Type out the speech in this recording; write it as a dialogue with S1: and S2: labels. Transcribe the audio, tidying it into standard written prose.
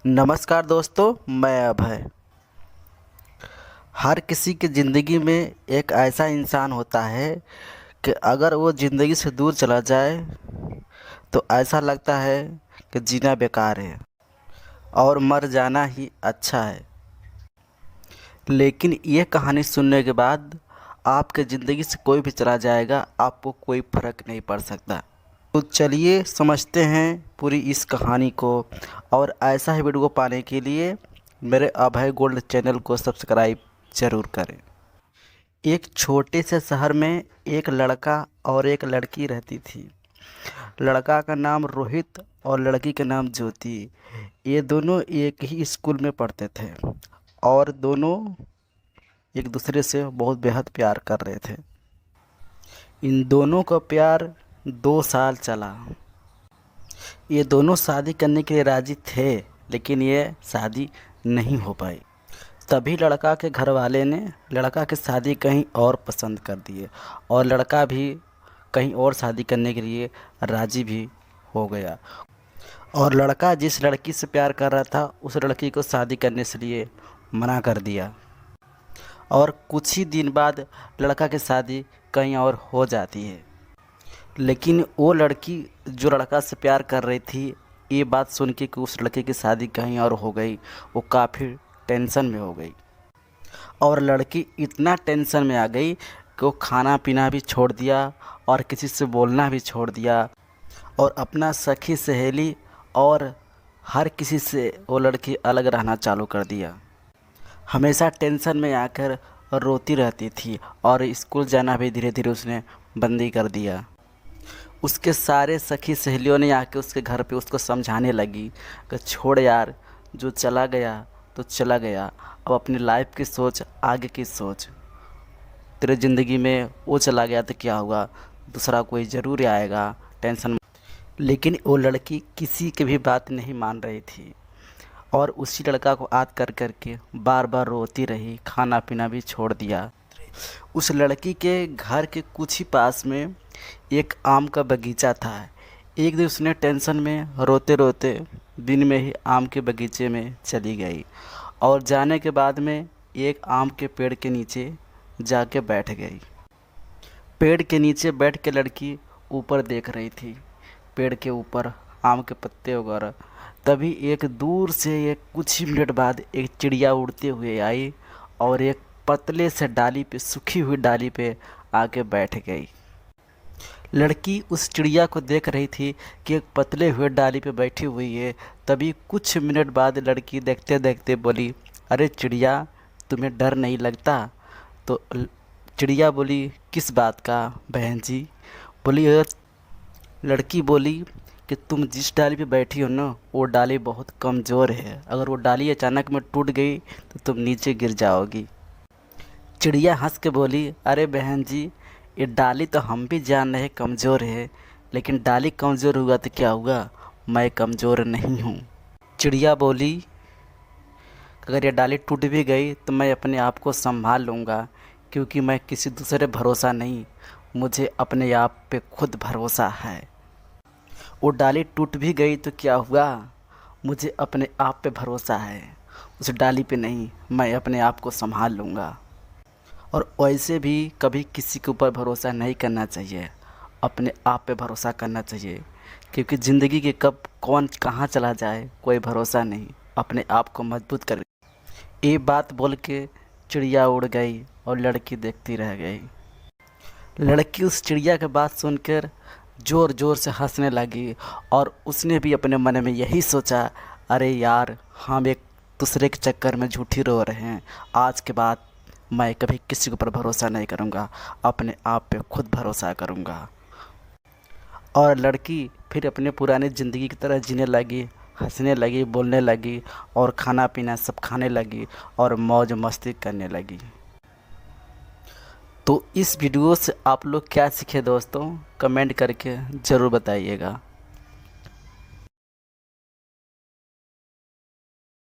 S1: नमस्कार दोस्तों, मैं अभय। हर किसी की ज़िंदगी में एक ऐसा इंसान होता है कि अगर वो ज़िंदगी से दूर चला जाए तो ऐसा लगता है कि जीना बेकार है और मर जाना ही अच्छा है। लेकिन ये कहानी सुनने के बाद आपके ज़िंदगी से कोई भी चला जाएगा, आपको कोई फ़र्क नहीं पड़ सकता। तो चलिए समझते हैं पूरी इस कहानी को। और ऐसा ही वीडियो पाने के लिए मेरे अभय गोल्ड चैनल को सब्सक्राइब ज़रूर करें। एक छोटे से शहर में एक लड़का और एक लड़की रहती थी। लड़का का नाम रोहित और लड़की का नाम ज्योति। ये दोनों एक ही स्कूल में पढ़ते थे और दोनों एक दूसरे से बहुत बेहद प्यार कर रहे थे। इन दोनों का प्यार 2 साल चला। ये दोनों शादी करने के लिए राज़ी थे, लेकिन ये शादी नहीं हो पाई। तभी लड़का के घर वाले ने लड़का की शादी कहीं और पसंद कर दिए और लड़का भी कहीं और शादी करने के लिए राज़ी भी हो गया। और लड़का जिस लड़की से प्यार कर रहा था उस लड़की को शादी करने से लिए मना कर दिया। और कुछ ही दिन बाद लड़का की शादी कहीं और हो जाती है। लेकिन वो लड़की जो लड़का से प्यार कर रही थी, ये बात सुन के कि उस लड़के की शादी कहीं और हो गई, वो काफ़ी टेंशन में हो गई। और लड़की इतना टेंशन में आ गई कि वो खाना पीना भी छोड़ दिया और किसी से बोलना भी छोड़ दिया और अपना सखी सहेली और हर किसी से वो लड़की अलग रहना चालू कर दिया। हमेशा टेंशन में आकर रोती रहती थी और स्कूल जाना भी धीरे धीरे उसने बंद ही कर दिया। उसके सारे सखी सहेलियों ने आके उसके घर पे उसको समझाने लगी कि छोड़ यार, जो चला गया तो चला गया, अब अपनी लाइफ की सोच, आगे की सोच। तेरे ज़िंदगी में वो चला गया तो क्या हुआ, दूसरा कोई ज़रूर आएगा, टेंशन मत। लेकिन वो लड़की किसी की भी बात नहीं मान रही थी और उसी लड़का को याद कर कर के बार बार रोती रही, खाना पीना भी छोड़ दिया। उस लड़की के घर के कुछ ही पास में एक आम का बगीचा था। एक दिन उसने टेंशन में रोते रोते दिन में ही आम के बगीचे में चली गई और जाने के बाद में एक आम के पेड़ के नीचे जाके बैठ गई। पेड़ के नीचे बैठ के लड़की ऊपर देख रही थी, पेड़ के ऊपर आम के पत्ते वगैरह। तभी एक दूर से एक कुछ ही मिनट बाद एक चिड़िया उड़ते हुए आई और एक पतले से डाली पे, सूखी हुई डाली पे आके बैठ गई। लड़की उस चिड़िया को देख रही थी कि एक पतले हुए डाली पे बैठी हुई है। तभी कुछ मिनट बाद लड़की देखते देखते बोली, अरे चिड़िया, तुम्हें डर नहीं लगता? तो चिड़िया बोली, किस बात का बहन जी? बोली, लड़की बोली कि तुम जिस डाली पे बैठी हो ना, वो डाली बहुत कमज़ोर है, अगर वो डाली अचानक में टूट गई तो तुम नीचे गिर जाओगी। चिड़िया हंस के बोली, अरे बहन जी, ये डाली तो हम भी जान रहे कमज़ोर है, लेकिन डाली कमज़ोर हुआ तो क्या हुआ, मैं कमज़ोर नहीं हूँ। चिड़िया बोली, अगर ये डाली टूट भी गई तो मैं अपने आप को संभाल लूँगा, क्योंकि मैं किसी दूसरे भरोसा नहीं, मुझे अपने आप पे खुद भरोसा है। वो डाली टूट भी गई तो क्या हुआ, मुझे अपने आप पे भरोसा है, उस डाली पे नहीं, मैं अपने आप को संभाल लूँगा। और वैसे भी कभी किसी के ऊपर भरोसा नहीं करना चाहिए, अपने आप पे भरोसा करना चाहिए, क्योंकि ज़िंदगी के कब कौन कहाँ चला जाए कोई भरोसा नहीं। अपने आप को मजबूत कर। ये बात बोल के चिड़िया उड़ गई और लड़की देखती रह गई। लड़की उस चिड़िया के बात सुनकर ज़ोर ज़ोर से हंसने लगी और उसने भी अपने मन में यही सोचा, अरे यार, हम एक दूसरे के चक्कर में झूठी रो रहे हैं, आज के बाद मैं कभी किसी के ऊपर भरोसा नहीं करूँगा, अपने आप पे खुद भरोसा करूँगा। और लड़की फिर अपने पुरानी ज़िंदगी की तरह जीने लगी, हंसने लगी, बोलने लगी और खाना पीना सब खाने लगी और मौज मस्ती करने लगी। तो इस वीडियो से आप लोग क्या सीखे दोस्तों, कमेंट करके ज़रूर बताइएगा।